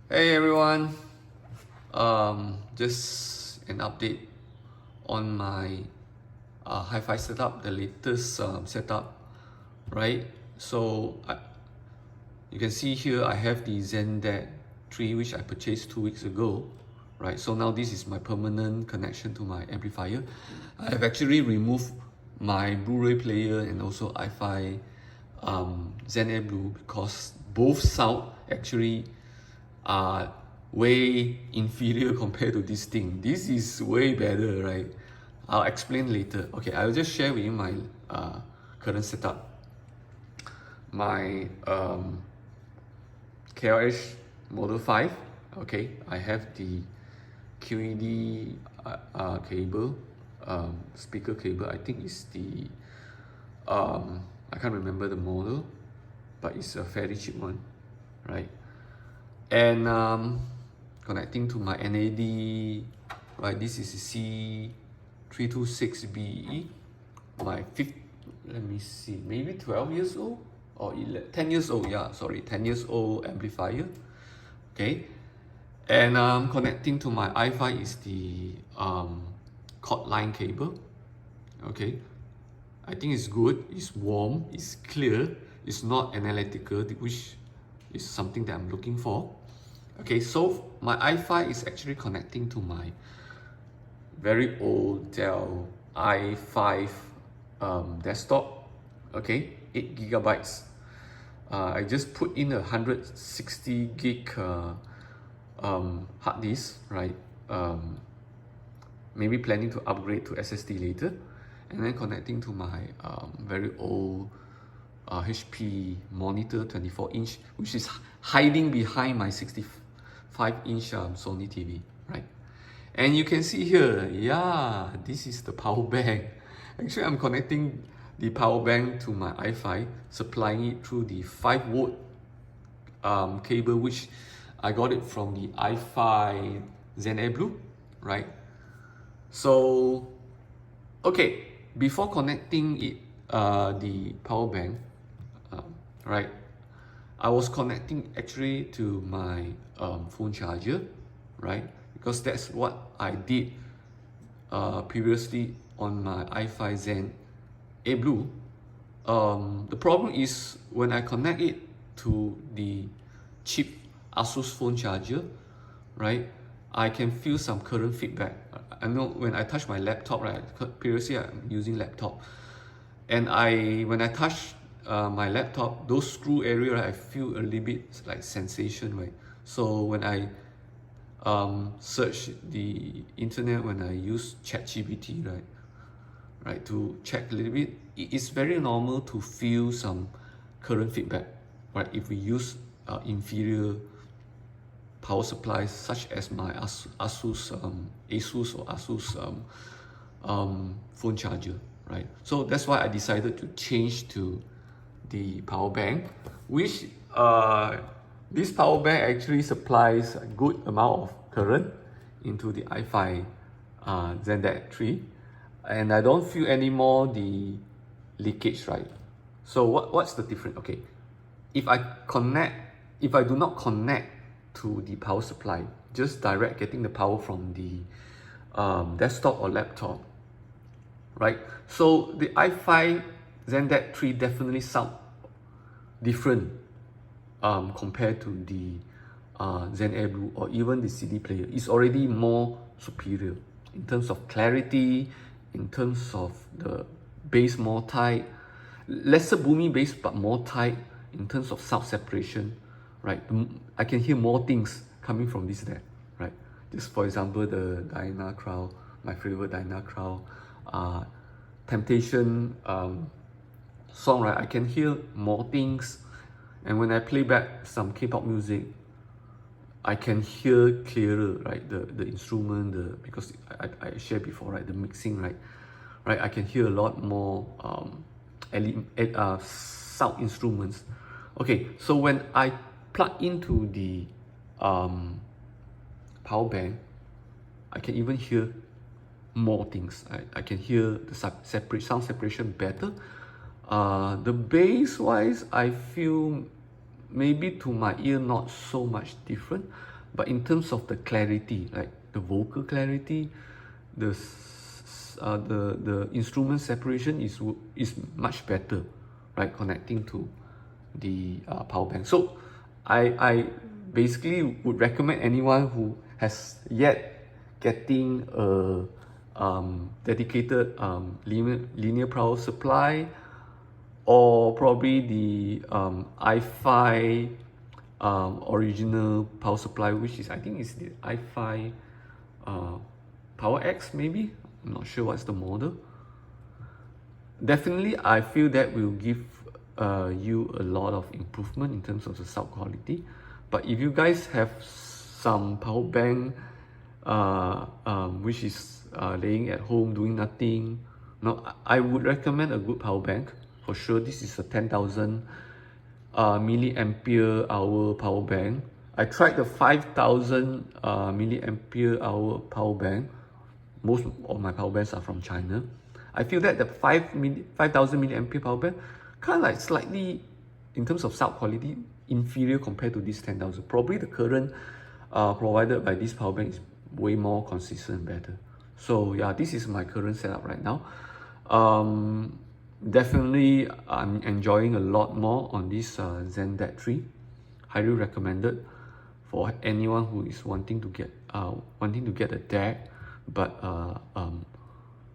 Hey everyone, just an update on my hi-fi setup, the latest setup, right? You can see here I have the ZenDad 3 which I purchased 2 weeks ago, right? So now this is my permanent connection to my amplifier. I have actually removed my Blu-ray player and also iFi Zen Air Blue because both sound actually are way inferior compared to this thing. This is way better, right? I'll explain later. Okay, I'll just share with you my current setup. My KLH Model 5. Okay, I have the QED cable, speaker cable. I think it's the I can't remember the model, but it's a fairly cheap one, right? And connecting to my NAD, right? This is C326BE, my fifth, let me see, maybe 12 years old or 10 years old, yeah, sorry, 10 years old amplifier, okay? And connecting to my iFi is the cord line cable, okay? I think it's good, it's warm, it's clear, it's not analytical, which is something that I'm looking for. Okay, so my iFi is actually connecting to my very old Dell i5 desktop, okay, 8 gigabytes. I just put in a 160 gig hard disk, right? Maybe planning to upgrade to SSD later, and then connecting to my very old HP monitor 24-inch, which is hiding behind my 65-inch Sony TV, right? And you can see here, yeah, this is the power bank. Actually, I'm connecting the power bank to my iFi, supplying it through the 5-volt cable, which I got it from the iFi Zen Air Blue, right? So, okay, before connecting it, the power bank, right, I was connecting actually to my phone charger, right? Because that's what I did previously on my iFi Zen Air Blue. The problem is when I connect it to the cheap Asus phone charger, right, I can feel some current feedback. I know when I touch my laptop, right, previously I'm using laptop, and when I touch my laptop, those screw area, right, I feel a little bit like sensation, right? So when I search the internet, when I use ChatGPT, right, to check a little bit, it's very normal to feel some current feedback, right? If we use inferior power supplies such as my Asus or Asus phone charger, right? So that's why I decided to change to the power bank, which this power bank actually supplies a good amount of current into the iFi ZenDad 3, and I don't feel anymore the leakage, right? So what's the difference? Okay, if I do not connect to the power supply, just direct getting the power from the desktop or laptop, right? So the iFi ZenDad 3 definitely sound different compared to the Zen Air Blue or even the CD player. It's already more superior in terms of clarity, in terms of the bass more tight, lesser boomy bass but more tight in terms of sound separation, right? I can hear more things coming from this there, right? Just for example, the Diana Krall, my favorite Diana Krall, Temptation song, right? I can hear more things, and when I play back some K-pop music, I can hear clearer, right? The instrument, because I shared before, right? The mixing, right? I can hear a lot more sound instruments. Okay, so when I plug into the power bank, I can even hear more things. I can hear the sound separation better. The bass wise, I feel maybe to my ear not so much different, but in terms of the clarity, like the vocal clarity, the instrument separation is much better, right? Connecting to the power bank. So I basically would recommend anyone who has yet getting a dedicated linear power supply, or probably the i5 original power supply, which is, I think is the i5 Power X maybe. I'm not sure what's the model. Definitely, I feel that will give you a lot of improvement in terms of the sound quality. But if you guys have some power bank which is laying at home doing nothing, no, I would recommend a good power bank for sure. This is a 10,000 milliampere hour power bank. I tried the 5,000 milliampere hour power bank. Most of my power banks are from China. I feel that the 5,000 milliampere power bank kind of like slightly, in terms of sound quality, inferior compared to this 10,000. Probably the current provided by this power bank is way more consistent and better. So yeah, this is my current setup right now. Definitely, I'm enjoying a lot more on this Zen DAC 3. Highly recommended for anyone who is wanting to get a DAC, but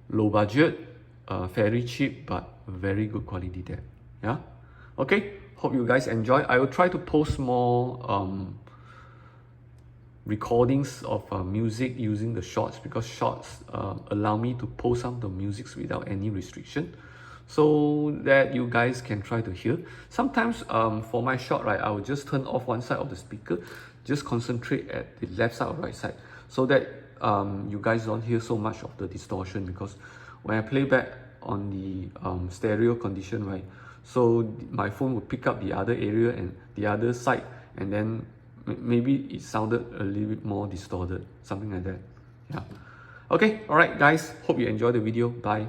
low budget, very cheap, but very good quality DAC. Yeah. Okay. Hope you guys enjoy. I will try to post more recordings of music using the shorts, because shorts allow me to post some of the musics without any restriction, so that you guys can try to hear. Sometimes for my short, right, I will just turn off one side of the speaker, just concentrate at the left side or right side, so that you guys don't hear so much of the distortion. Because when I play back on the stereo condition, right, so my phone will pick up the other area and the other side, and then maybe it sounded a little bit more distorted, something like that. Yeah. Okay, all right guys, hope you enjoyed the video. Bye.